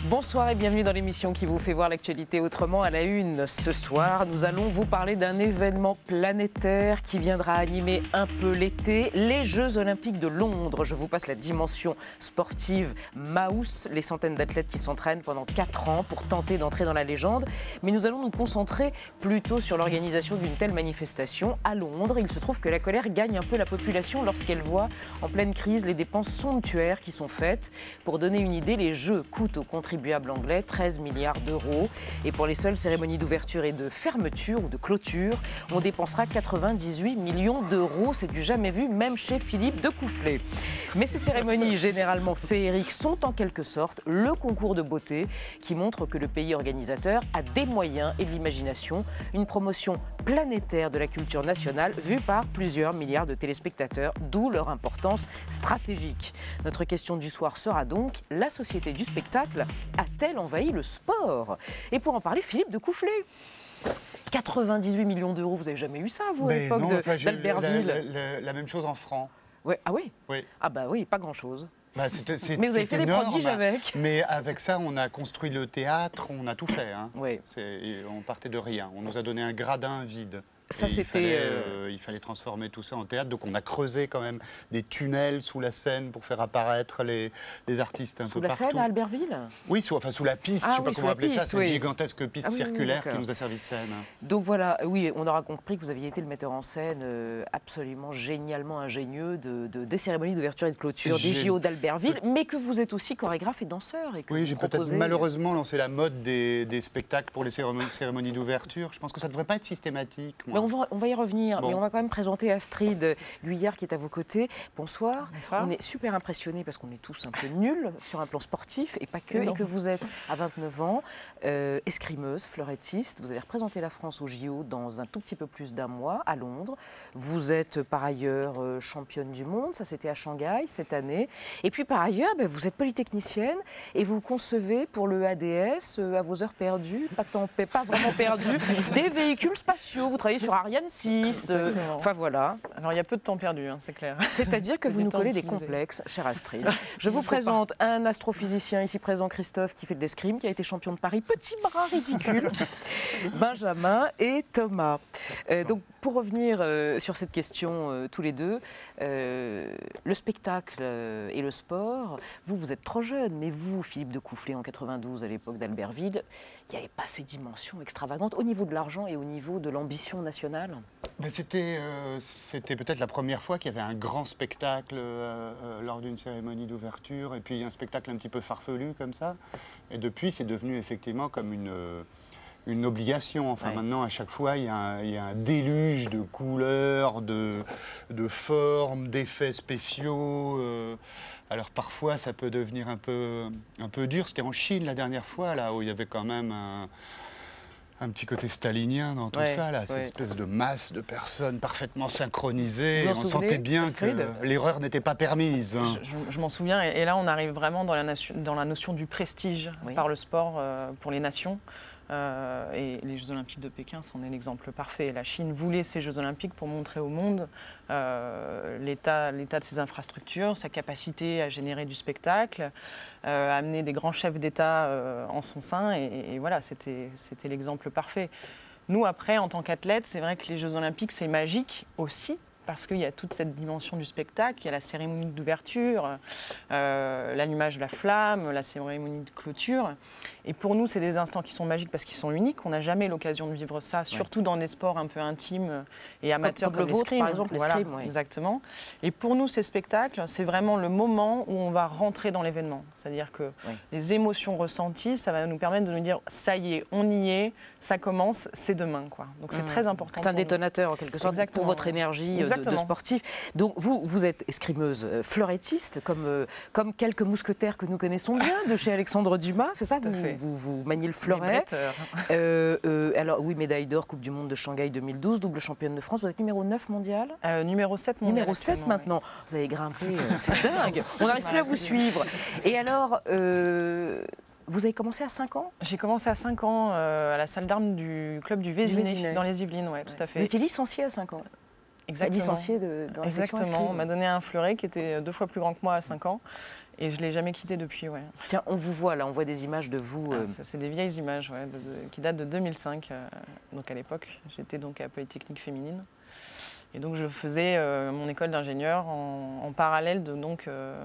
Bonsoir et bienvenue dans l'émission qui vous fait voir l'actualité autrement. À la une, ce soir, nous allons vous parler d'un événement planétaire qui viendra animer un peu l'été, les Jeux Olympiques de Londres. Je vous passe la dimension sportive Maus, les centaines d'athlètes qui s'entraînent pendant 4 ans pour tenter d'entrer dans la légende. Mais nous allons nous concentrer plutôt sur l'organisation d'une telle manifestation à Londres. Il se trouve que la colère gagne un peu la population lorsqu'elle voit en pleine crise les dépenses somptuaires qui sont faites. Pour donner une idée, les Jeux coûtent aux contribuables anglais 13 milliards d'euros. Et pour les seules cérémonies d'ouverture et de fermeture ou de clôture, on dépensera 98 millions d'euros. C'est du jamais vu, même chez Philippe de Coufflet. Mais ces cérémonies généralement féeriques sont en quelque sorte le concours de beauté qui montre que le pays organisateur a des moyens et de l'imagination. Une promotion planétaire de la culture nationale vue par plusieurs milliards de téléspectateurs, d'où leur importance stratégique. Notre question du soir sera donc: la société du spectacle a-t-elle envahi le sport? Et pour en parler, Philippe de Coufflet. 98 millions d'euros, vous n'avez jamais eu ça, vous, à l'époque d'Albertville? La même chose en francs. Ouais. Ah oui? Oui. Ah bah oui, pas grand-chose. Bah, mais vous avez fait énorme, des prodiges avec. Mais avec ça, on a construit le théâtre, on a tout fait. Hein. Oui. On partait de rien. On nous a donné un gradin vide. Ça, c'était... Il fallait transformer tout ça en théâtre. Donc on a creusé quand même des tunnels sous la scène pour faire apparaître les artistes un peu partout. Sous la scène à Albertville? Oui, sous la piste, je ne sais pas comment appeler ça, cette gigantesque piste circulaire qui nous a servi de scène. Donc voilà, oui, on aura compris que vous aviez été le metteur en scène absolument génialement ingénieux des cérémonies d'ouverture et de clôture des JO d'Albertville, mais que vous êtes aussi chorégraphe et danseur. Et que oui, j'ai peut-être malheureusement lancé la mode des spectacles pour les cérémonies d'ouverture. Je pense que ça ne devrait pas être systématique. Mais on va y revenir, mais on va quand même présenter Astrid Guyard qui est à vos côtés. Bonsoir. Bonsoir. On est super impressionnés parce qu'on est tous un peu nuls sur un plan sportif et pas que, et que vous êtes à 29 ans, escrimeuse, fleurettiste. Vous allez représenter la France au JO dans un tout petit peu plus d'un mois à Londres. Vous êtes par ailleurs championne du monde, ça c'était à Shanghai cette année. Et puis par ailleurs, vous êtes polytechnicienne et vous concevez pour le ADS, à vos heures perdues, pas vraiment perdues, des véhicules spatiaux. Vous travaillez sur Ariane 6, enfin voilà. Alors il y a peu de temps perdu, hein, c'est clair. C'est-à-dire que vous nous collez des complexes, chère Astrid. Je vous présente un astrophysicien ici présent, Christophe, qui fait de l'escrime, qui a été champion de Paris, petit bras ridicule, Benjamin et Thomas. Donc pour revenir sur cette question tous les deux, le spectacle et le sport, vous êtes trop jeune, mais vous, Philippe de Coufflet, en 92, à l'époque d'Albertville, il n'y avait pas ces dimensions extravagantes au niveau de l'argent et au niveau de l'ambition nationale? C'était peut-être la première fois qu'il y avait un grand spectacle lors d'une cérémonie d'ouverture, et puis un spectacle un petit peu farfelu comme ça. Et depuis, c'est devenu effectivement comme une obligation. Enfin, maintenant, à chaque fois, il y a un déluge de couleurs, de formes, d'effets spéciaux. Alors parfois, ça peut devenir un peu dur. C'était en Chine la dernière fois, là, où il y avait quand même un petit côté stalinien dans tout ça, là, cette espèce de masse de personnes parfaitement synchronisées. On sentait bien que l'erreur n'était pas permise. Hein. Je m'en souviens, et là on arrive vraiment dans la notion du prestige par le sport pour les nations. Et les Jeux Olympiques de Pékin c'en est l'exemple parfait. La Chine voulait ces Jeux Olympiques pour montrer au monde l'état de ses infrastructures, sa capacité à générer du spectacle, amener des grands chefs d'État en son sein, et voilà, c'était l'exemple parfait. Nous, après, en tant qu'athlètes, c'est vrai que les Jeux Olympiques, c'est magique aussi, parce qu'il y a toute cette dimension du spectacle, il y a la cérémonie d'ouverture, l'allumage de la flamme, la cérémonie de clôture. Et pour nous, c'est des instants qui sont magiques parce qu'ils sont uniques. On n'a jamais l'occasion de vivre ça, surtout dans des sports un peu intimes et amateurs comme l'escrime, par exemple. Voilà, exactement. Et pour nous, ces spectacles, c'est vraiment le moment où on va rentrer dans l'événement. C'est-à-dire que les émotions ressenties, ça va nous permettre de nous dire, ça y est, on y est, ça commence, c'est demain, quoi. Donc c'est très important. C'est un détonateur en quelque sorte pour votre énergie de sportif. Donc vous êtes escrimeuse, fleurettiste, comme quelques mousquetaires que nous connaissons bien de chez Alexandre Dumas, c'est ça? Vous maniez le fleuret. Alors oui, médaille d'or, Coupe du Monde de Shanghai 2012, double championne de France. Vous êtes numéro 9 mondial? Numéro 7 mondial. Numéro 7 maintenant. Vous avez grimpé, c'est dingue. On n'arrive plus à vous suivre. Et alors... Vous avez commencé à 5 ans? J'ai commencé à 5 ans à la salle d'armes du club du Vésinet, dans les Yvelines, ouais, tout à fait. Vous étiez licencié à 5 ans? Exactement. Licencié dans la section escrime. On m'a donné un fleuret qui était 2 fois plus grand que moi à 5 ans. Et je ne l'ai jamais quitté depuis, ouais. Tiens, on vous voit là, on voit des images de vous. C'est des vieilles images, ouais, qui datent de 2005. Donc à l'époque, j'étais donc à Polytechnique féminine. Et donc je faisais mon école d'ingénieur en parallèle de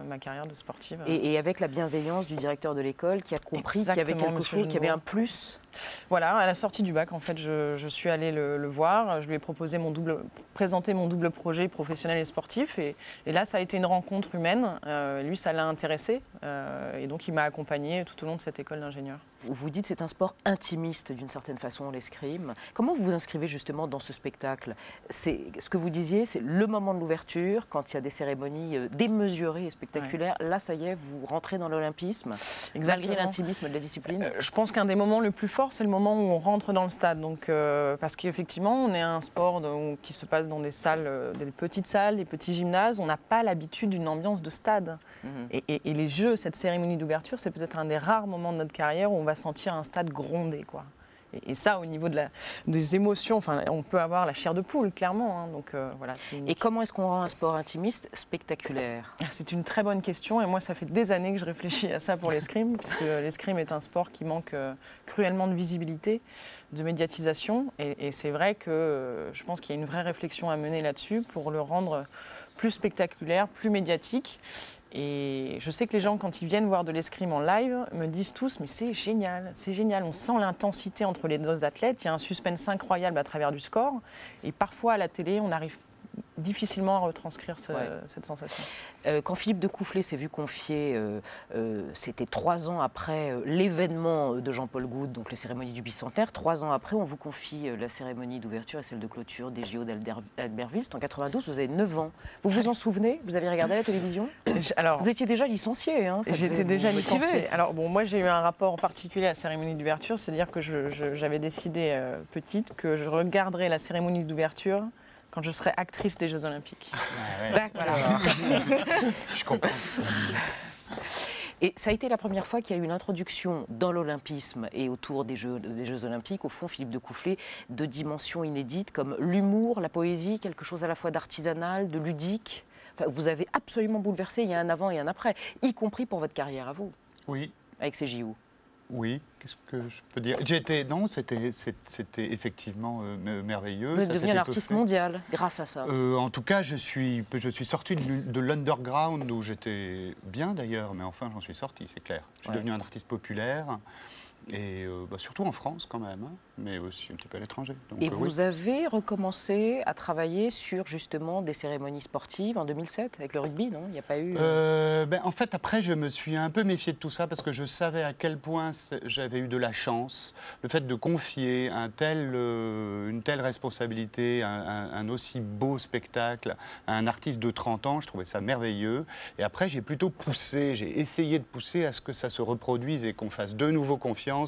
ma carrière de sportive. Et avec la bienveillance du directeur de l'école qui a compris qu'il y avait quelque chose, qu'il y avait un plus. Voilà, à la sortie du bac, en fait, je suis allée le voir. Je lui ai proposé présenter mon double projet professionnel et sportif. Et là, ça a été une rencontre humaine. Lui, ça l'a intéressé. Et donc, il m'a accompagnée tout au long de cette école d'ingénieur. Vous dites que c'est un sport intimiste d'une certaine façon, l'escrime. Comment vous vous inscrivez justement dans ce spectacle? C'est ce que vous disiez, c'est le moment de l'ouverture, quand il y a des cérémonies démesurées et spectaculaires. Ouais. Là, ça y est, vous rentrez dans l'olympisme, malgré l'intimisme de la discipline. Je pense qu'un des moments le plus forts, c'est le moment où on rentre dans le stade. Donc, parce qu'effectivement, on est un sport qui se passe dans des salles, des petites salles, des petits gymnases. On n'a pas l'habitude d'une ambiance de stade. Et les Jeux, cette cérémonie d'ouverture, c'est peut-être un des rares moments de notre carrière où on va sentir un stade gronder, quoi. Et ça, au niveau des émotions, enfin, on peut avoir la chair de poule, clairement. Hein, donc, voilà, et comment est-ce qu'on rend un sport intimiste spectaculaire? C'est une très bonne question. Et moi, ça fait des années que je réfléchis à ça pour l'escrime, puisque l'escrime est un sport qui manque cruellement de visibilité, de médiatisation. Et c'est vrai que je pense qu'il y a une vraie réflexion à mener là-dessus pour le rendre plus spectaculaire, plus médiatique. Et je sais que les gens, quand ils viennent voir de l'escrime en live, me disent tous « mais c'est génial, on sent l'intensité entre les deux athlètes, il y a un suspense incroyable à travers du score. » Et parfois, à la télé, on arrive difficilement à retranscrire cette sensation. Quand Philippe de Coufflet s'est vu confier, c'était 3 ans après l'événement de Jean-Paul Goude, donc les cérémonies du bicentenaire, 3 ans après, on vous confie la cérémonie d'ouverture et celle de clôture des JO d'Albertville. C'est en 92, vous avez 9 ans. Vous vous en souvenez? Vous avez regardé la télévision? Alors, vous étiez déjà licencié. Hein, j'étais déjà licenciée. Alors bon, moi j'ai eu un rapport particulier à la cérémonie d'ouverture, c'est-à-dire que j'avais décidé petite que je regarderais la cérémonie d'ouverture quand je serai actrice des Jeux Olympiques. Ah ouais. D'accord. Je comprends. Et ça a été la première fois qu'il y a eu une introduction dans l'olympisme et autour des Jeux Olympiques, au fond, Philippe de Coufflet, de dimensions inédites comme l'humour, la poésie, quelque chose à la fois d'artisanal, de ludique. Enfin, vous avez absolument bouleversé, il y a un avant et un après, y compris pour votre carrière à vous. Oui. Avec ces JO. Oui, qu'est-ce que je peux dire? Non, c'était effectivement merveilleux. Vous êtes devenu un artiste mondial grâce à ça. En tout cas, je suis sorti de l'underground où j'étais bien d'ailleurs, mais enfin j'en suis sorti, c'est clair. Je suis devenu un artiste populaire. Et surtout en France quand même, hein, mais aussi un petit peu à l'étranger. Et vous avez recommencé à travailler sur justement des cérémonies sportives en 2007 avec le rugby, non? Il n'y a pas eu... En fait, après, je me suis un peu méfié de tout ça parce que je savais à quel point j'avais eu de la chance. Le fait de confier une telle responsabilité, un aussi beau spectacle à un artiste de 30 ans, je trouvais ça merveilleux. Et après, j'ai plutôt poussé, j'ai essayé de pousser à ce que ça se reproduise et qu'on fasse de nouveau confiance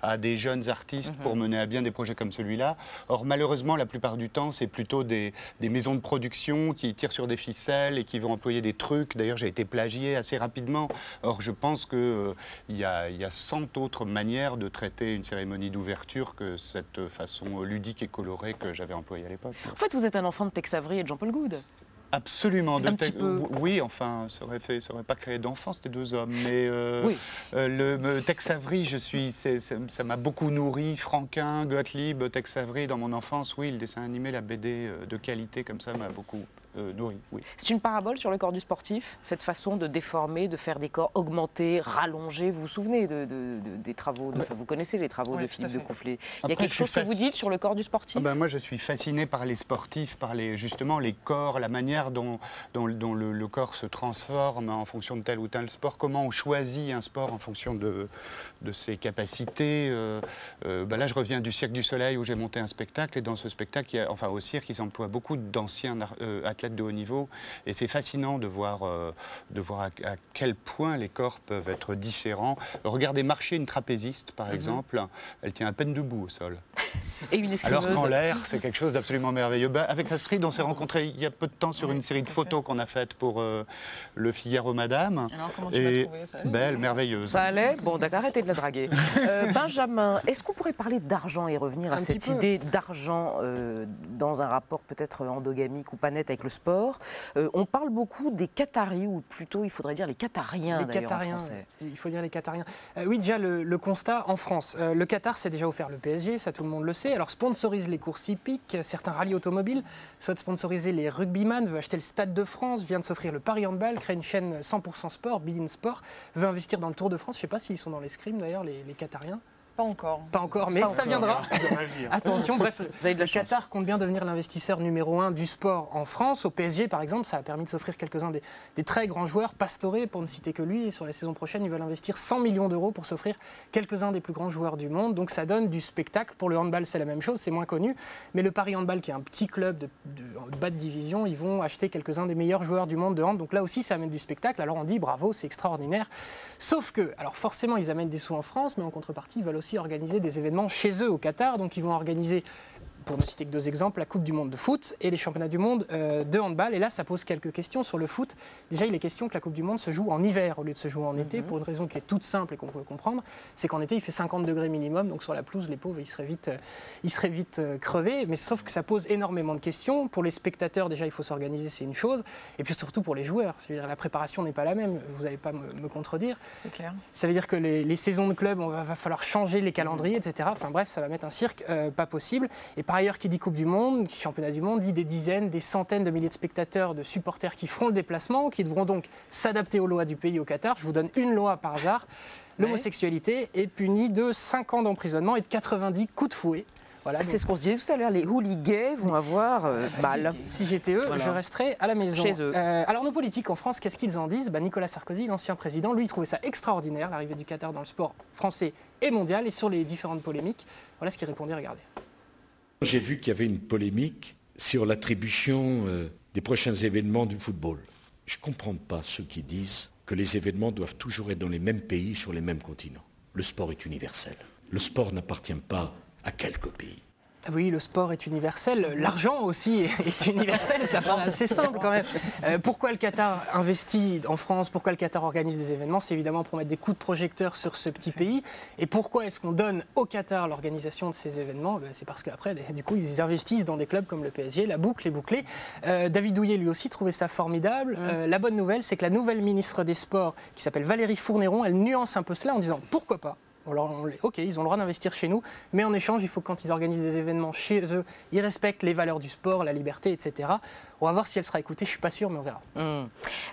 à des jeunes artistes pour mener à bien des projets comme celui-là. Or, malheureusement, la plupart du temps, c'est plutôt des maisons de production qui tirent sur des ficelles et qui vont employer des trucs. D'ailleurs, j'ai été plagié assez rapidement. Or, je pense qu'il y a 100 autres manières de traiter une cérémonie d'ouverture que cette façon ludique et colorée que j'avais employée à l'époque. En fait, vous êtes un enfant de Tex Avery et de Jean-Paul Goude. Absolument. Oui, enfin, ça aurait pas créé d'enfants, c'était 2 hommes. Mais oui. Tex Avery, ça m'a beaucoup nourri. Franquin, Gottlieb, Tex Avery, dans mon enfance, oui, le dessin animé, la BD de qualité comme ça m'a beaucoup nourri. Oui. C'est une parabole sur le corps du sportif, cette façon de déformer, de faire des corps augmentés, rallongés. Vous vous souvenez des travaux, vous connaissez les travaux de Philippe de Coufflet. Il y a quelque chose que vous dites sur le corps du sportif? Moi, je suis fasciné par les sportifs, par justement les corps, la manière dont le corps se transforme en fonction de tel ou tel sport, comment on choisit un sport en fonction de ses capacités. Là, je reviens du Cirque du Soleil où j'ai monté un spectacle et dans ce spectacle, au cirque, ils emploient beaucoup d'anciens athlètes athlètes de haut niveau. Et c'est fascinant de voir à quel point les corps peuvent être différents. Regardez marcher une trapéziste, par exemple, elle tient à peine debout au sol. Et une escrimeuse. Alors qu'en l'air, c'est quelque chose d'absolument merveilleux. Avec Astrid, on s'est rencontrés il y a peu de temps sur une série de photos qu'on a faites pour le Figaro Madame. Alors, comment tu l'as trouvée, ça allait? Belle, merveilleuse. Ça allait? Bon, d'accord, arrêtez de la draguer. Benjamin, est-ce qu'on pourrait parler d'argent et revenir à cette idée d'argent dans un rapport peut-être endogamique ou pas net avec le sport? On parle beaucoup des Qataris, ou plutôt il faudrait dire les Qatariens. Les Qatariens, il faut dire les Qatariens. Oui, déjà le constat en France. Le Qatar s'est déjà offert le PSG, ça tout le monde le sait. Alors sponsorise les courses hippiques, certains rallyes automobiles, souhaite sponsoriser les rugbyman, veut acheter le Stade de France, vient de s'offrir le Paris Handball, crée une chaîne 100% sport, Be In Sport, veut investir dans le Tour de France. Je ne sais pas s'ils sont dans l'escrime d'ailleurs, les Qatariens. Pas encore. Pas encore, mais ça viendra. Attention, bref, vous avez de la chance. Le Qatar compte bien devenir l'investisseur numéro 1 du sport en France. Au PSG, par exemple, ça a permis de s'offrir quelques-uns des très grands joueurs. Pastore, pour ne citer que lui, et sur la saison prochaine, ils veulent investir 100 millions d'euros pour s'offrir quelques-uns des plus grands joueurs du monde. Donc ça donne du spectacle. Pour le handball, c'est la même chose, c'est moins connu. Mais le Paris Handball, qui est un petit club de bas de division, ils vont acheter quelques-uns des meilleurs joueurs du monde de hand. Donc là aussi, ça amène du spectacle. Alors on dit bravo, c'est extraordinaire. Sauf que, alors forcément, ils amènent des sous en France, mais en contrepartie, ils veulent aussi organiser des événements chez eux au Qatar. Donc ils vont organiser, pour ne citer que 2 exemples, la Coupe du Monde de foot et les championnats du monde de handball. Et là, ça pose quelques questions sur le foot. Déjà, il est question que la Coupe du Monde se joue en hiver au lieu de se jouer en été, pour une raison qui est toute simple et qu'on peut comprendre. C'est qu'en été, il fait 50 degrés minimum. Donc sur la pelouse, les pauvres, ils seraient vite crevés. Mais sauf que ça pose énormément de questions. Pour les spectateurs, déjà, il faut s'organiser, c'est une chose. Et puis surtout pour les joueurs. C'est-à-dire, la préparation n'est pas la même. Vous n'allez pas me contredire. C'est clair. Ça veut dire que les saisons de club, va falloir changer les calendriers, etc. Enfin bref, ça va mettre un cirque pas possible. Et par ailleurs, qui dit Coupe du Monde, championnat du monde, dit des dizaines, des centaines de milliers de spectateurs, de supporters qui feront le déplacement, qui devront donc s'adapter aux lois du pays au Qatar. Je vous donne une loi par hasard. L'homosexualité est punie de 5 ans d'emprisonnement et de 90 coups de fouet. Voilà, c'est ce qu'on se disait tout à l'heure, les hooligans vont avoir mal. Si j'étais eux, je resterais à la maison. Chez eux. Alors nos politiques en France, qu'est-ce qu'ils en disent? Nicolas Sarkozy, l'ancien président, lui, il trouvait ça extraordinaire, l'arrivée du Qatar dans le sport français et mondial, et sur les différentes polémiques. Voilà ce qu'il répondait, regardez. J'ai vu qu'il y avait une polémique sur l'attribution des prochains événements du football. Je ne comprends pas ceux qui disent que les événements doivent toujours être dans les mêmes pays, sur les mêmes continents. Le sport est universel. Le sport n'appartient pas à quelques pays. Oui, le sport est universel. L'argent aussi est universel. Ça paraît assez simple quand même. Pourquoi le Qatar investit en France? Pourquoi le Qatar organise des événements? C'est évidemment pour mettre des coups de projecteur sur ce petit pays. Et pourquoi est-ce qu'on donne au Qatar l'organisation de ces événements? C'est parce qu'après, du coup, ils investissent dans des clubs comme le PSG. La boucle est bouclée. David Douillet, lui aussi, trouvait ça formidable. La bonne nouvelle, c'est que la nouvelle ministre des Sports, qui s'appelle Valérie Fourniron, elle nuance un peu cela en disant pourquoi pas? Ok, ils ont le droit d'investir chez nous, mais en échange, il faut que quand ils organisent des événements chez eux, ils respectent les valeurs du sport, la liberté, etc. On va voir si elle sera écoutée, je ne suis pas sûr, mais on verra.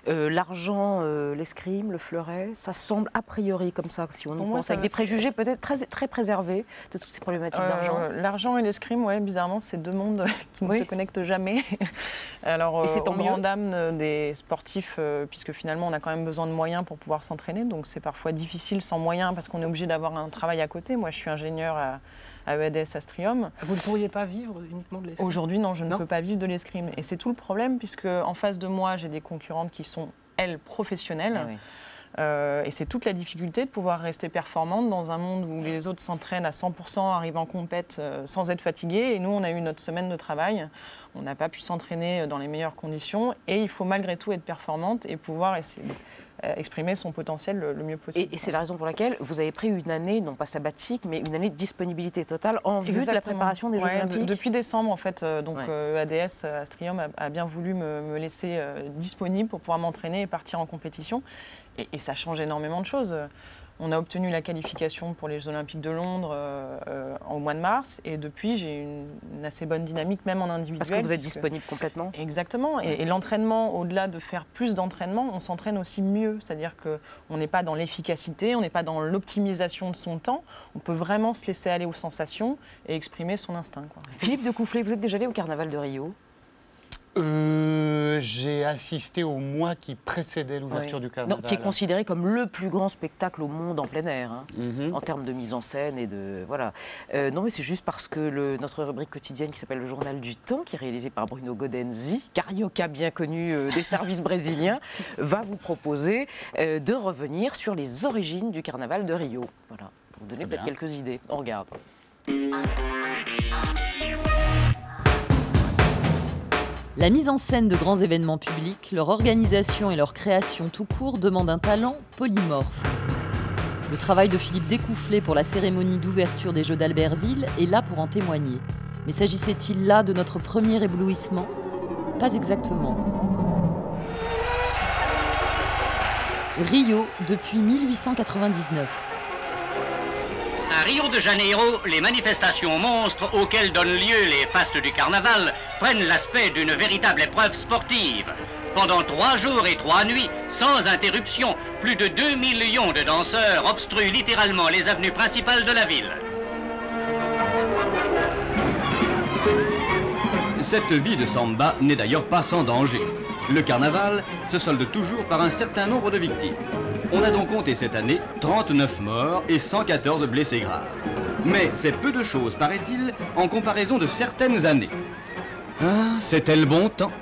L'argent, l'escrime, le fleuret, ça semble a priori comme ça, si on y pense, avec des préjugés peut-être très, très préservés de toutes ces problématiques d'argent. L'argent et l'escrime, ouais, bizarrement, c'est 2 mondes qui ne se connectent jamais. Alors, et c'est au grand dam des sportifs, puisque finalement, on a quand même besoin de moyens pour pouvoir s'entraîner, donc c'est parfois difficile sans moyens, parce qu'on est obligé d'avoir un travail à côté. Moi, je suis ingénieur à EADS Astrium. Vous ne pourriez pas vivre uniquement de l'escrime? Aujourd'hui, non, je ne peux pas vivre de l'escrime. Et c'est tout le problème, puisque en face de moi, j'ai des concurrentes qui sont, elles, professionnelles. Et c'est toute la difficulté de pouvoir rester performante dans un monde où les autres s'entraînent à 100%, arrivent en compète sans être fatigués. Et nous, on a eu notre semaine de travail. On n'a pas pu s'entraîner dans les meilleures conditions. Et il faut malgré tout être performante et pouvoir essayer exprimer son potentiel le mieux possible. Et c'est la raison pour laquelle vous avez pris une année, non pas sabbatique, mais une année de disponibilité totale en vue de la préparation des Jeux Olympiques. Depuis décembre, en fait, EADS Astrium a bien voulu me laisser disponible pour pouvoir m'entraîner et partir en compétition. Et ça change énormément de choses. On a obtenu la qualification pour les Jeux Olympiques de Londres au mois de mars. Et depuis, j'ai une assez bonne dynamique, même en individuel. Parce que vous êtes disponible complètement. Exactement. Et l'entraînement, au-delà de faire plus d'entraînement, on s'entraîne aussi mieux. C'est-à-dire qu'on n'est pas dans l'efficacité, on n'est pas dans l'optimisation de son temps. On peut vraiment se laisser aller aux sensations et exprimer son instinct, quoi. Philippe de Coufflet, vous êtes déjà allé au Carnaval de Rio? J'ai assisté au mois qui précédait l'ouverture du carnaval. Non, qui est considéré comme le plus grand spectacle au monde en plein air, hein, en termes de mise en scène et de... Voilà. Non, mais c'est juste parce que notre rubrique quotidienne qui s'appelle Le Journal du Temps, qui est réalisée par Bruno Godenzi, carioca bien connu des services brésiliens, va vous proposer de revenir sur les origines du carnaval de Rio. Voilà. Pour vous donner peut-être quelques idées. On regarde. La mise en scène de grands événements publics, leur organisation et leur création tout court demandent un talent polymorphe. Le travail de Philippe Découfflé pour la cérémonie d'ouverture des Jeux d'Albertville est là pour en témoigner. Mais s'agissait-il là de notre premier éblouissement? Pas exactement. Rio depuis 1899. À Rio de Janeiro, les manifestations monstres auxquelles donnent lieu les fastes du carnaval prennent l'aspect d'une véritable épreuve sportive. Pendant 3 jours et 3 nuits, sans interruption, plus de 2 millions de danseurs obstruent littéralement les avenues principales de la ville. Cette vie de samba n'est d'ailleurs pas sans danger. Le carnaval se solde toujours par un certain nombre de victimes. On a donc compté cette année 39 morts et 114 blessés graves. Mais c'est peu de choses, paraît-il, en comparaison de certaines années. Ah, c'était le bon temps.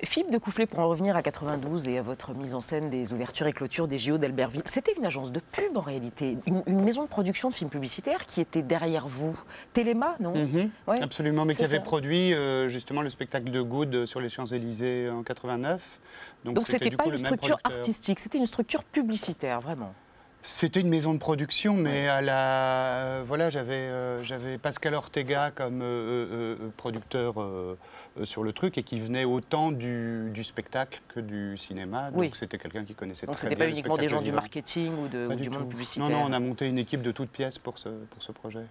Philippe Découfflé, pour en revenir à 92 et à votre mise en scène des ouvertures et clôtures des JO d'Albertville, c'était une agence de pub en réalité, une maison de production de films publicitaires qui était derrière vous. Téléma, non? Ouais, absolument, mais qui avait produit justement le spectacle de Good sur les Champs-Élysées en 89. Donc c'était pas une structure artistique, c'était une structure publicitaire, vraiment. C'était une maison de production, mais à la voilà, j'avais Pascal Ortega comme producteur sur le truc et qui venait autant du spectacle que du cinéma. Donc c'était quelqu'un qui connaissait très bien. Donc c'était pas uniquement des gens du marketing ou du monde publicitaire. Non, on a monté une équipe de toutes pièces pour ce projet.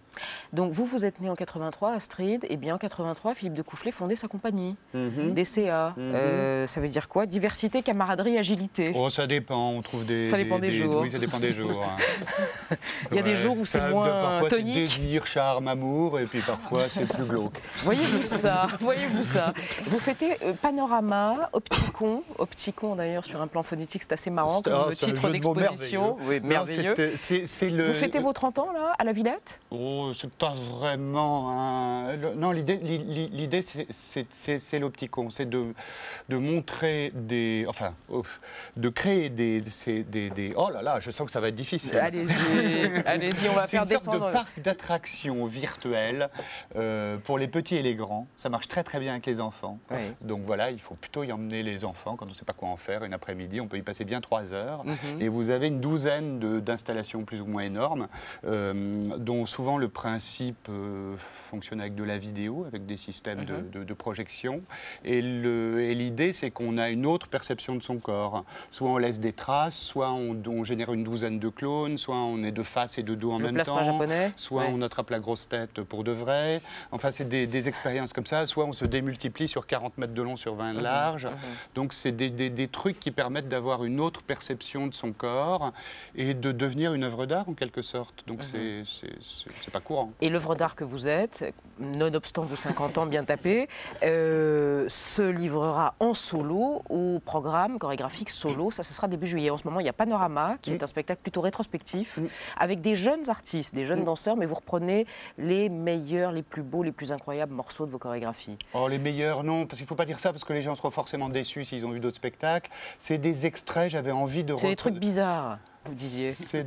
Donc vous êtes né en 83, Astrid, et bien en 83, Philippe Découfflé fondait sa compagnie, DCA. Ça veut dire quoi? Diversité, camaraderie, agilité. Oh, ça dépend. On trouve des. Ça dépend des jours. Oui, ça dépend des jours. Il y a des jours où c'est moins parfois tonique. C'est désir, charme, amour, et puis parfois c'est plus glauque. Voyez-vous ça? Voyez-vous ça? Vous fêtez Panorama, Opticon d'ailleurs sur un plan phonétique, c'est assez marrant comme titre d'exposition. Oui, merveilleux. Vous fêtez vos 30 ans là, à la Villette? Oh, c'est pas vraiment Non, l'idée c'est l'Opticon, c'est de montrer des... Enfin, de créer des... Oh là là, je sens que ça va être difficile. Allez-y, on va faire descendre. C'est une sorte de parc d'attractions virtuel pour les petits et les grands. Ça marche très très bien avec les enfants. Oui. Donc voilà, il faut plutôt y emmener les enfants quand on ne sait pas quoi en faire. Une après-midi, on peut y passer bien 3 heures. Et vous avez une douzaine d'installations plus ou moins énormes, dont souvent le principe fonctionne avec de la vidéo, avec des systèmes de projection. Et l'idée, c'est qu'on a une autre perception de son corps. Soit on laisse des traces, soit on génère une douzaine de clones, soit on est de face et de dos en même temps, japonais. Soit on attrape la grosse tête pour de vrai. Enfin, c'est des expériences comme ça. Soit on se démultiplie sur 40 mètres de long sur 20 de large. Donc, c'est des trucs qui permettent d'avoir une autre perception de son corps et de devenir une œuvre d'art en quelque sorte. Donc, c'est pas courant. Et l'œuvre d'art que vous êtes, nonobstant vos 50 ans bien tapés, se livrera en solo au programme chorégraphique solo. Ça, ce sera début juillet. En ce moment, il y a Panorama, qui est un spectacle plutôt rétrospectif, avec des jeunes artistes, des jeunes danseurs, mais vous reprenez les meilleurs, les plus beaux, les plus incroyables morceaux de vos chorégraphies. Oh, les meilleurs, non, parce qu'il ne faut pas dire ça, parce que les gens seront forcément déçus s'ils ont vu d'autres spectacles. C'est des extraits, j'avais envie de... C'est des trucs bizarres, vous disiez. C'est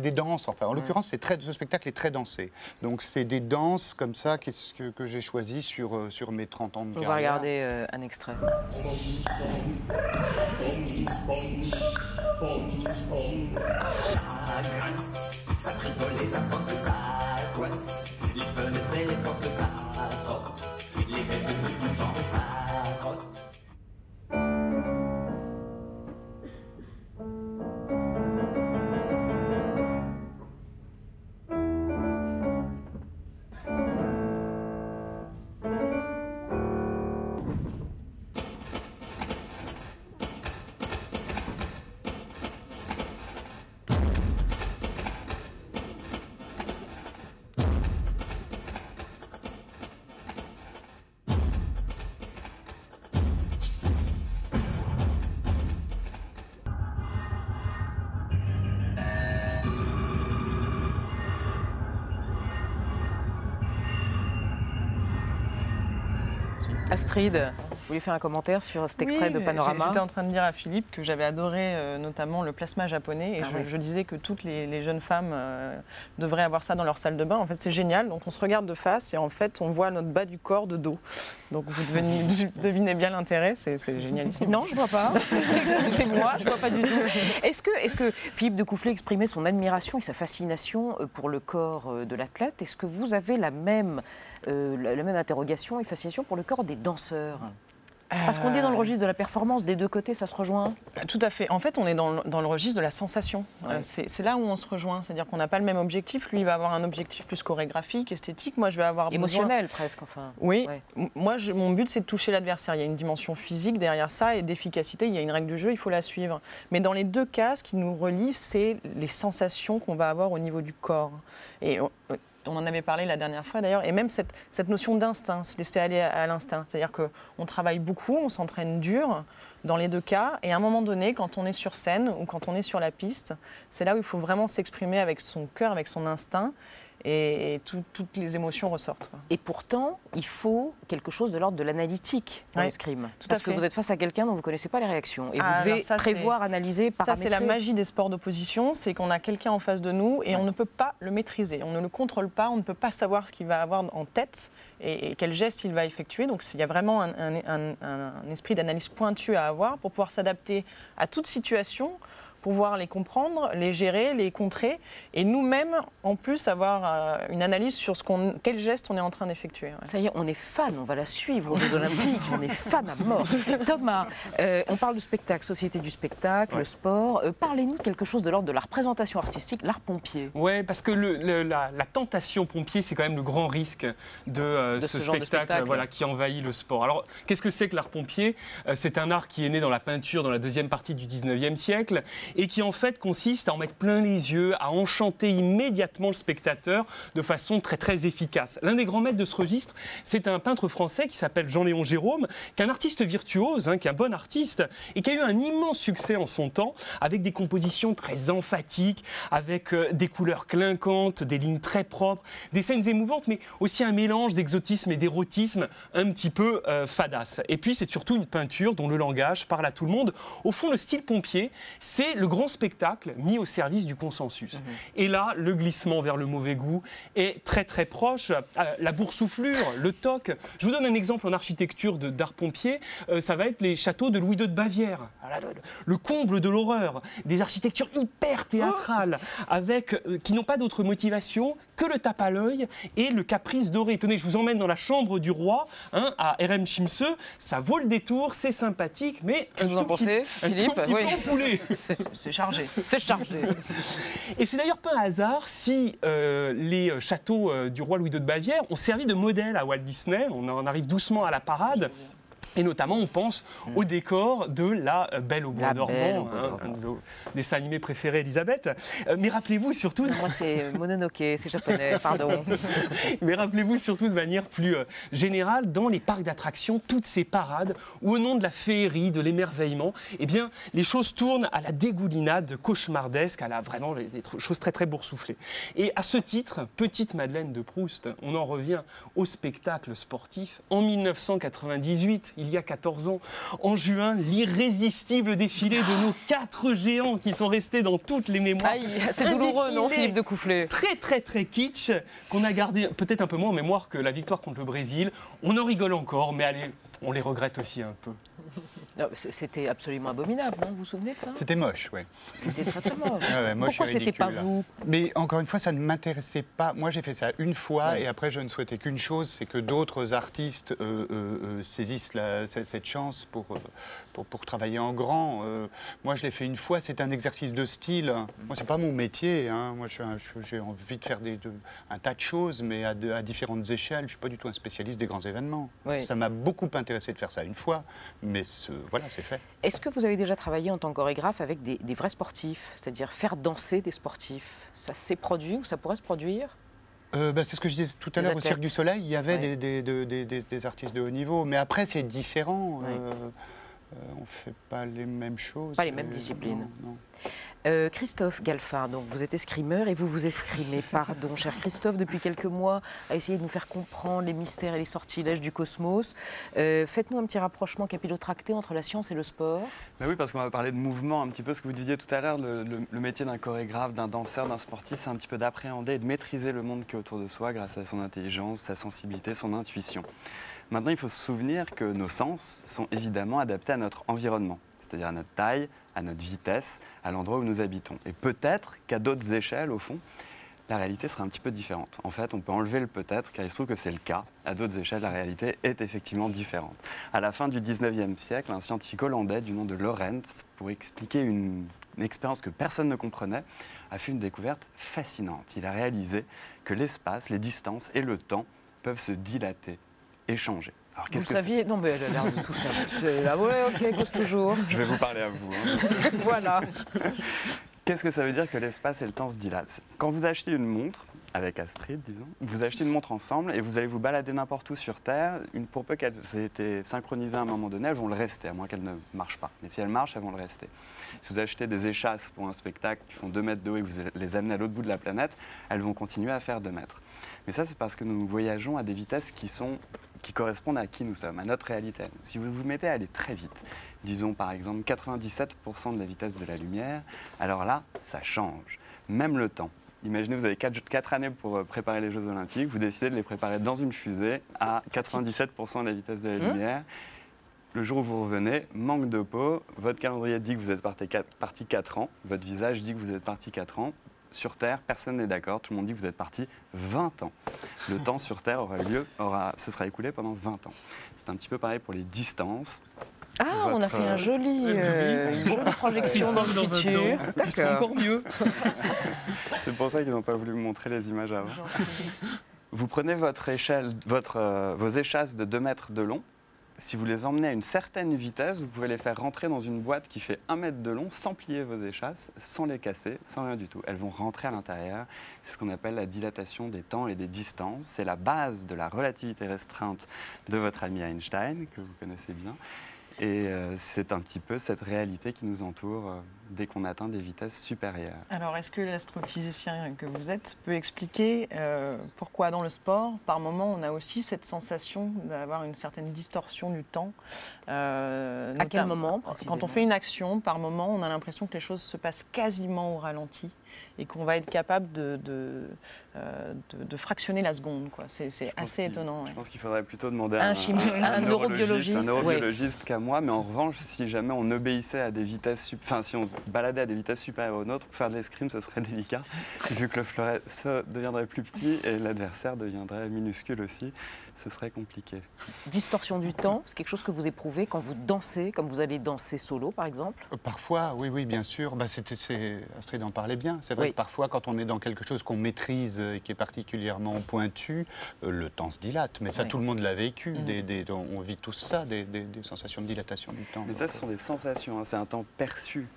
des danses, enfin. En l'occurrence, ce spectacle est très dansé. Donc, c'est des danses comme ça que j'ai choisies sur mes 30 ans de carrière. On va regarder un extrait. Ça bricole et ça porte, ça coince. Les fenêtres et les portes, ça trotte. Les bêtes de tout genre, ça trotte. Astrid, vous voulez faire un commentaire sur cet extrait de Panorama? J'étais en train de dire à Philippe que j'avais adoré notamment le plasma japonais et je disais que toutes les jeunes femmes devraient avoir ça dans leur salle de bain. En fait, c'est génial. Donc on se regarde de face et en fait, on voit notre bas du corps de dos. Donc vous devinez bien l'intérêt, c'est génial. Non, je ne vois pas. Expliquez-moi, je ne vois pas du tout. Est-ce que Philippe Decoufflé exprimait son admiration et sa fascination pour le corps de l'athlète? Est-ce que vous avez la même interrogation et fascination pour le corps des danseurs? Parce qu'on est dans le registre de la performance, des deux côtés, ça se rejoint? Tout à fait. En fait, on est dans le registre de la sensation. Ouais. C'est là où on se rejoint. C'est-à-dire qu'on n'a pas le même objectif. Lui, il va avoir un objectif plus chorégraphique, esthétique. Moi, je vais avoir émotionnel presque, enfin. Oui. Ouais. Moi, mon but, c'est de toucher l'adversaire. Il y a une dimension physique derrière ça et d'efficacité. Il y a une règle du jeu, il faut la suivre. Mais dans les deux cas, ce qui nous relie, c'est les sensations qu'on va avoir au niveau du corps. Et on en avait parlé la dernière fois d'ailleurs, et même cette notion d'instinct, se laisser aller à l'instinct. C'est-à-dire qu'on travaille beaucoup, on s'entraîne dur dans les deux cas, et à un moment donné, quand on est sur scène ou quand on est sur la piste, c'est là où il faut vraiment s'exprimer avec son cœur, avec son instinct, et toutes les émotions ressortent. Et pourtant, il faut quelque chose de l'ordre de l'analytique dans l'escrime. Parce que vous êtes face à quelqu'un dont vous ne connaissez pas les réactions. Et vous devez prévoir, analyser, paramétrer. Ça, c'est la magie des sports d'opposition, c'est qu'on a quelqu'un en face de nous et on ne peut pas le maîtriser. On ne le contrôle pas, on ne peut pas savoir ce qu'il va avoir en tête et quel geste il va effectuer. Donc il y a vraiment un esprit d'analyse pointu à avoir pour pouvoir s'adapter à toute situation, pouvoir les comprendre, les gérer, les contrer, et nous-mêmes, en plus, avoir une analyse sur quel geste on est en train d'effectuer. Ouais. Ça y est, on est fan, on va la suivre aux Jeux Olympiques, on est fan à mort. Thomas, on parle de spectacle, société du spectacle, le sport. Parlez-nous de quelque chose de l'ordre de la représentation artistique, l'art pompier. Oui, parce que la tentation pompier, c'est quand même le grand risque de ce spectacle qui envahit le sport. Alors, qu'est-ce que c'est que l'art pompier? C'est un art qui est né dans la peinture dans la deuxième partie du 19e siècle, et qui en fait consiste à en mettre plein les yeux, à enchanter immédiatement le spectateur de façon très très efficace. L'un des grands maîtres de ce registre, c'est un peintre français qui s'appelle Jean-Léon Gérôme, qui est un artiste virtuose, qui est un bon artiste, et qui a eu un immense succès en son temps, avec des compositions très emphatiques, avec des couleurs clinquantes, des lignes très propres, des scènes émouvantes, mais aussi un mélange d'exotisme et d'érotisme un petit peu fadasse. Et puis c'est surtout une peinture dont le langage parle à tout le monde. Au fond, le style pompier, c'est le grand spectacle mis au service du consensus. Et là, le glissement vers le mauvais goût est très très proche. La boursouflure, le toc. Je vous donne un exemple en architecture d'art pompier. Ça va être les châteaux de Louis II de Bavière. Le comble de l'horreur. Des architectures hyper théâtrales, qui n'ont pas d'autre motivation que le tape à l'œil et le caprice doré. Tenez, je vous emmène dans la chambre du roi, à RM Chimseux. Ça vaut le détour, c'est sympathique, mais un tout petit peu empoulé. C'est chargé. C'est chargé. Et c'est d'ailleurs pas un hasard si les châteaux du roi Louis II de Bavière ont servi de modèle à Walt Disney. On en arrive doucement à la parade. Et notamment, on pense au décor de La Belle au bois dormant, un de vos dessins animés préférés, Elisabeth. Mais rappelez-vous surtout... Moi, c'est Mononoke, c'est japonais, pardon. Mais rappelez-vous surtout de manière plus générale, dans les parcs d'attractions, toutes ces parades où, au nom de la féerie, de l'émerveillement, eh bien, les choses tournent à la dégoulinade cauchemardesque, à vraiment des choses très, très boursouflées. Et à ce titre, petite Madeleine de Proust, on en revient au spectacle sportif. En 1998, il y a 14 ans, en juin, l'irrésistible défilé de nos 4 géants qui sont restés dans toutes les mémoires. C'est douloureux, non, Philippe Decoufflé? Très, très, très kitsch, qu'on a gardé peut-être un peu moins en mémoire que la victoire contre le Brésil. On en rigole encore, mais allez, on les regrette aussi un peu. C'était absolument abominable, non? Vous vous souvenez de ça? C'était moche, oui. C'était très très moche. Moche. Pourquoi c'était pas vous? Mais encore une fois, ça ne m'intéressait pas. Moi, j'ai fait ça une fois et après, je ne souhaitais qu'une chose, c'est que d'autres artistes saisissent cette chance pour travailler en grand. Moi, je l'ai fait une fois, c'est un exercice de style. Moi, c'est pas mon métier. Moi, j'ai envie de faire un tas de choses, mais à différentes échelles. Je ne suis pas du tout un spécialiste des grands événements. Ça m'a beaucoup intéressé de faire ça une fois, mais voilà, c'est fait. Est-ce que vous avez déjà travaillé en tant que chorégraphe avec des vrais sportifs, c'est-à-dire faire danser des sportifs? Ça s'est produit ou ça pourrait se produire? C'est ce que je disais tout à l'heure au Cirque du Soleil, il y avait des artistes de haut niveau, mais après c'est différent. On ne fait pas les mêmes choses. Pas les mêmes disciplines. Non. Christophe Galfard, donc vous êtes escrimeur et vous vous escrimez, pardon, cher Christophe, depuis quelques mois, à essayer de nous faire comprendre les mystères et les sortilèges du cosmos. Faites-nous un petit rapprochement capillotracté entre la science et le sport. Oui, parce qu'on va parler de mouvement, un petit peu ce que vous disiez tout à l'heure, le métier d'un chorégraphe, d'un danseur, d'un sportif, c'est un petit peu d'appréhender et de maîtriser le monde qui est autour de soi grâce à son intelligence, sa sensibilité, son intuition. Maintenant, il faut se souvenir que nos sens sont évidemment adaptés à notre environnement, c'est-à-dire à notre taille, à notre vitesse, à l'endroit où nous habitons. Et peut-être qu'à d'autres échelles, au fond, la réalité sera un petit peu différente. En fait, on peut enlever le peut-être, car il se trouve que c'est le cas. À d'autres échelles, la réalité est effectivement différente. À la fin du 19e siècle, un scientifique hollandais du nom de Lorentz, pour expliquer une expérience que personne ne comprenait, a fait une découverte fascinante. Il a réalisé que l'espace, les distances et le temps peuvent se dilater et changer. Alors, vous le saviez? Non, mais elle a l'air de tout ça. Ah ouais, ok, cause toujours. Je vais vous parler à vous. Hein. Voilà. Qu'est-ce que ça veut dire que l'espace et le temps se dilatent? Quand vous achetez une montre, avec Astrid, disons, vous achetez une montre ensemble et vous allez vous balader n'importe où sur Terre. Pour peu qu'elles aient été synchronisées à un moment donné, elles vont le rester, à moins qu'elles ne marchent pas. Mais si elles marchent, elles vont le rester. Si vous achetez des échasses pour un spectacle qui font 2 mètres de haut et que vous les amenez à l'autre bout de la planète, elles vont continuer à faire 2 mètres. Mais ça, c'est parce que nous voyageons à des vitesses qui correspondent à qui nous sommes, à notre réalité. Si vous vous mettez à aller très vite, disons par exemple 97% de la vitesse de la lumière, alors là, ça change. Même le temps. Imaginez, vous avez 4 années pour préparer les Jeux Olympiques, vous décidez de les préparer dans une fusée à 97% de la vitesse de la lumière. Le jour où vous revenez, manque de peau, votre calendrier dit que vous êtes parti 4 ans, votre visage dit que vous êtes parti 4 ans. Sur Terre, personne n'est d'accord, tout le monde dit que vous êtes parti 20 ans. Le temps sur Terre se sera écoulé pendant 20 ans. C'est un petit peu pareil pour les distances. Ah, on a fait une jolie projection dans le futur. C'est encore mieux. C'est pour ça qu'ils n'ont pas voulu me montrer les images avant. Vous prenez vos échasses de 2 mètres de long. Si vous les emmenez à une certaine vitesse, vous pouvez les faire rentrer dans une boîte qui fait 1 mètre de long sans plier vos échasses, sans les casser, sans rien du tout. Elles vont rentrer à l'intérieur. C'est ce qu'on appelle la dilatation des temps et des distances. C'est la base de la relativité restreinte de votre ami Einstein, que vous connaissez bien. Et c'est un petit peu cette réalité qui nous entoure dès qu'on atteint des vitesses supérieures. Alors, est-ce que l'astrophysicien que vous êtes peut expliquer pourquoi dans le sport, par moment, on a aussi cette sensation d'avoir une certaine distorsion du temps À quel moment? Quand on fait une action, par moment, on a l'impression que les choses se passent quasiment au ralenti et qu'on va être capable de fractionner la seconde. C'est assez étonnant. Je pense qu'il faudrait plutôt demander à un neurobiologiste qu'à moi. Mais en revanche, si jamais on obéissait à des vitesses, si on baladait à des vitesses supérieures aux nôtres, pour faire de l'escrime, ce serait délicat, vu que le fleuret deviendrait plus petit et l'adversaire deviendrait minuscule aussi. Ce serait compliqué. Distorsion du temps, c'est quelque chose que vous éprouvez quand vous dansez, comme vous allez danser solo, par exemple? Parfois, oui, bien sûr. Astrid en parlait bien. C'est vrai que parfois, quand on est dans quelque chose qu'on maîtrise et qui est particulièrement pointu, le temps se dilate. Mais ça, tout le monde l'a vécu. On vit tous ça, des sensations de dilatation du temps. Mais ça, ce sont des sensations. C'est un temps perçu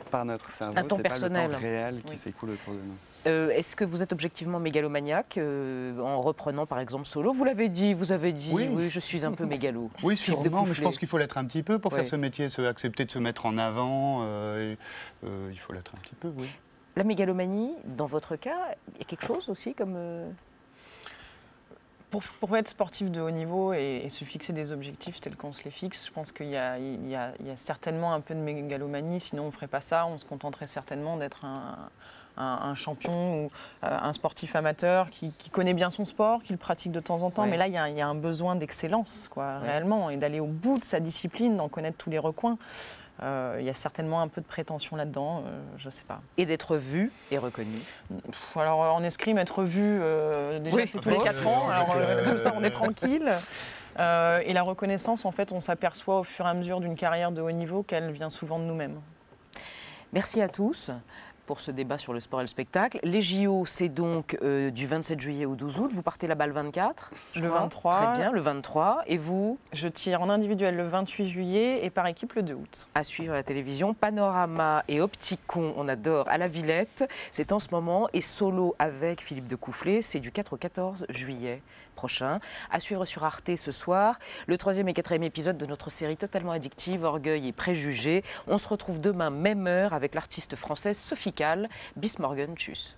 par notre cerveau. Un temps personnel. C'est pas le temps réel qui s'écoule autour de nous. Est-ce que vous êtes objectivement mégalomaniaque en reprenant par exemple solo? Vous l'avez dit, vous avez dit, oui, je suis un peu mégalo. Oui, sûrement, mais je pense qu'il faut l'être un petit peu pour faire ce métier, accepter de se mettre en avant. Il faut l'être un petit peu, oui. La mégalomanie, dans votre cas, est quelque chose aussi comme... Pour être sportif de haut niveau et se fixer des objectifs tels qu'on se les fixe, je pense qu'il y a certainement un peu de mégalomanie, sinon on ne ferait pas ça, on se contenterait certainement d'être un champion ou un sportif amateur qui connaît bien son sport, qui le pratique de temps en temps, mais là il y a un besoin d'excellence réellement, et d'aller au bout de sa discipline, d'en connaître tous les recoins. Il y a certainement un peu de prétention là-dedans, je ne sais pas. Et d'être vu et reconnu? Alors en escrime, être vu, déjà c'est tous les 4 ans, alors comme ça on est tranquille. Et la reconnaissance, en fait, on s'aperçoit au fur et à mesure d'une carrière de haut niveau qu'elle vient souvent de nous-mêmes. Merci à tous pour ce débat sur le sport et le spectacle. Les JO, c'est donc du 27 juillet au 12 août. Vous partez là-bas le 24 Le 23. Très bien, le 23. Et vous? Je tire en individuel le 28 juillet et par équipe le 2 août. À suivre à la télévision, Panorama et Opticon, on adore, à la Villette. C'est en ce moment. Et Solo avec Philippe Decoufflé, c'est du 4 au 14 juillet prochain. À suivre sur Arte ce soir, le 3e et 4e épisode de notre série totalement addictive, Orgueil et Préjugés. On se retrouve demain, même heure, avec l'artiste française Sophie Calle. Bis morgen, tchuss.